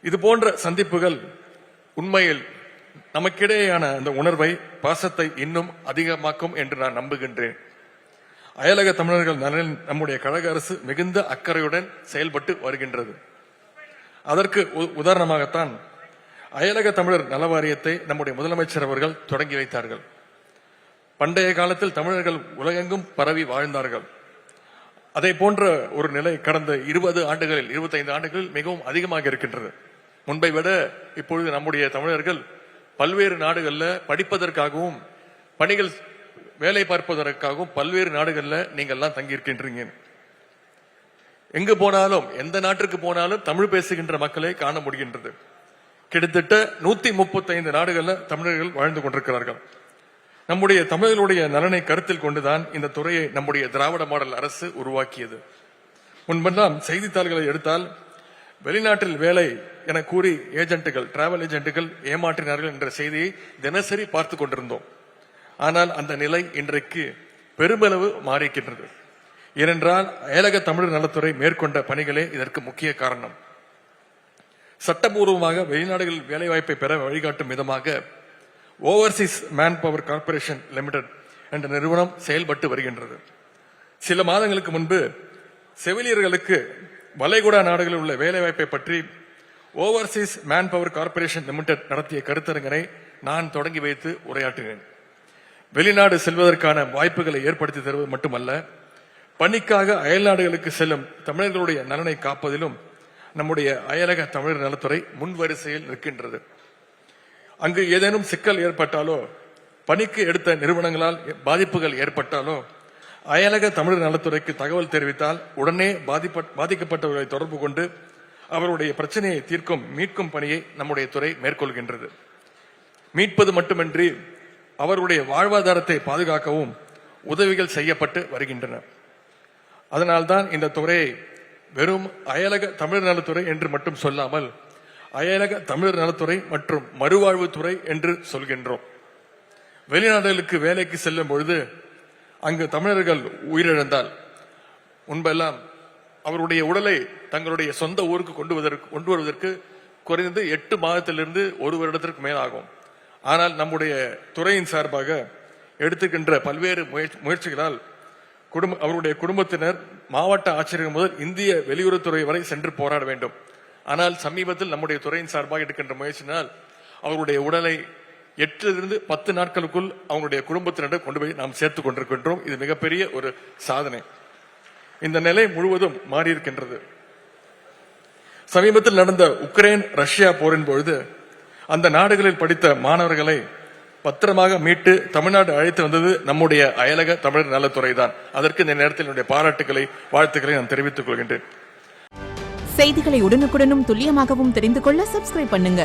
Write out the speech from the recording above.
இது போன்ற சந்திப்புகள் உண்மையில் நமக்கிடையேயான அந்த உணர்வை, பாசத்தை இன்னும் அதிகமாக்கும் என்று நான் நம்புகின்றேன். அயலக தமிழர்கள் நலனில் நம்முடைய கழக அரசு மிகுந்த அக்கறையுடன் செயல்பட்டு வருகின்றது. அதற்கு உதாரணமாகத்தான் அயலக தமிழர் நல வாரியத்தை நம்முடைய முதலமைச்சர் அவர்கள் தொடங்கி வைத்தார்கள். பண்டைய காலத்தில் தமிழர்கள் உலகெங்கும் பரவி வாழ்ந்தார்கள். அதை போன்ற ஒரு நிலை கடந்த 20 ஆண்டுகளில் 25 ஆண்டுகளில் மிகவும் அதிகமாக இருக்கின்றது. முன்பை விட இப்பொழுது நம்முடைய தமிழர்கள் பல்வேறு நாடுகளில் படிப்பதற்காகவும் பணிகள் வேலை பார்ப்பதற்காகவும் பல்வேறு நாடுகளில் நீங்கள் எல்லாம் தங்கியிருக்கின்றீங்க. எங்கு போனாலும் எந்த நாட்டிற்கு போனாலும் தமிழ் பேசுகின்ற மக்களை காண முடிகின்றது. கிட்டத்தட்ட 135 நாடுகளில் தமிழர்கள் வாழ்ந்து கொண்டிருக்கிறார்கள். நம்முடைய தமிழர்களுடைய நலனை கருத்தில் கொண்டுதான் இந்த துறையை நம்முடைய திராவிட மாடல் அரசு உருவாக்கியது. முன்பெல்லாம் செய்தித்தாள்களை எடுத்தால் வெளிநாட்டில் வேலை என கூறி ஏஜென்ட்டுகள், டிராவல் ஏஜென்ட்டுகள் ஏமாற்றினார்கள் என்ற செய்தியை தினசரி பார்த்து கொண்டிருந்தோம். ஆனால் அந்த நிலை இன்றைக்கு பெருமளவு மாறியிருக்கின்றது. ஏனென்றால் அயலக தமிழர் நலத்துறை மேற்கொண்ட பணிகளே இதற்கு முக்கிய காரணம். சட்டபூர்வமாக வெளிநாடுகளில் வேலைவாய்ப்பை பெற வழிகாட்டும் விதமாக Overseas man power corporation limited என்ற நிறுவனம் செயல்பட்டு வருகின்றது. சில மாதங்களுக்கு முன்பு செவிலியர்களுக்கு வளைகுடா நாடுகளில் உள்ள வேலைவாய்ப்பை பற்றி Overseas man power corporation limited நடத்திய கருத்தரங்கனை நான் தொடங்கி வைத்து உரையாற்றினேன். வெளிநாடு செல்வதற்கான வாய்ப்புகளை ஏற்படுத்தி தருவது மட்டுமல்ல, பணிக்காக அயல் நாடுகளுக்கு செல்லும் தமிழர்களுடைய நலனை காப்பதிலும் நம்முடைய அயலக தமிழர் நலத்துறை முன்வரிசையில் நிற்கின்றது. அங்கு ஏதேனும் சிக்கல் ஏற்பட்டாலோ, பணிக்கு எடுத்த நிறுவனங்களால் பாதிப்புகள் ஏற்பட்டாலோ அயலக தமிழர் நலத்துறைக்கு தகவல் தெரிவித்தால் உடனே பாதிக்கப்பட்டவர்களை தொடர்பு கொண்டு அவருடைய பிரச்சனையை தீர்க்கும் மீட்கும் பணியை நம்முடைய துறை மேற்கொள்கின்றது. மீட்பது மட்டுமின்றி அவருடைய வாழ்வாதாரத்தை பாதுகாக்கவும் உதவிகள் செய்யப்பட்டு வருகின்றன. அதனால்தான் இந்த துறையை வெறும் அயலக தமிழர் நலத்துறை என்று மட்டும் சொல்லாமல் அயலக தமிழர் நலத்துறை மற்றும் மறுவாழ்வுத்துறை என்று சொல்கின்றோம். வெளிநாடுகளுக்கு வேலைக்கு செல்லும் பொழுது அங்கு தமிழர்கள் உயிரிழந்தால் முன்பெல்லாம் அவருடைய உடலை தங்களுடைய சொந்த ஊருக்கு கொண்டு வருவதற்கு குறைந்தது 8 மாதத்திலிருந்து 1 வருடத்திற்கு மேலாகும். ஆனால் நம்முடைய துறையின் சார்பாக எடுத்துக்கின்ற பல்வேறு முயற்சிகளால் அவருடைய குடும்பத்தினர் மாவட்ட ஆட்சியர் முதல் இந்திய வெளியுறவுத்துறை வரை சென்று போராட வேண்டும். ஆனால் சமீபத்தில் நம்முடைய துறையின் சார்பாக எடுக்கின்ற முயற்சியினால் அவருடைய உடலை 8 to 10 நாட்களுக்குள் அவங்களுடைய குடும்பத்தினர் கொண்டு போய் நாம் சேர்த்துக் கொண்டிருக்கின்றோம். இது மிகப்பெரிய ஒரு சாதனை. இந்த நிலை முழுவதும் மாறியிருக்கின்றது. சமீபத்தில் நடந்த உக்ரைன் ரஷ்யா போரின் பொழுது அந்த நாடுகளில் படித்த மாணவர்களை பத்திரமாக மீட்டு தமிழ்நாடு அழைத்து வந்தது நம்முடைய அயலக தமிழர் நலத்துறை தான். அதற்கு இந்த நேரத்தில் என்னுடைய பாராட்டுகளை, வாழ்த்துக்களை நான் தெரிவித்துக் கொள்கின்றேன். செய்திகளை உடனுக்குடனும் துல்லியமாகவும் தெரிந்து கொள்ள சப்ஸ்கிரைப் பண்ணுங்க.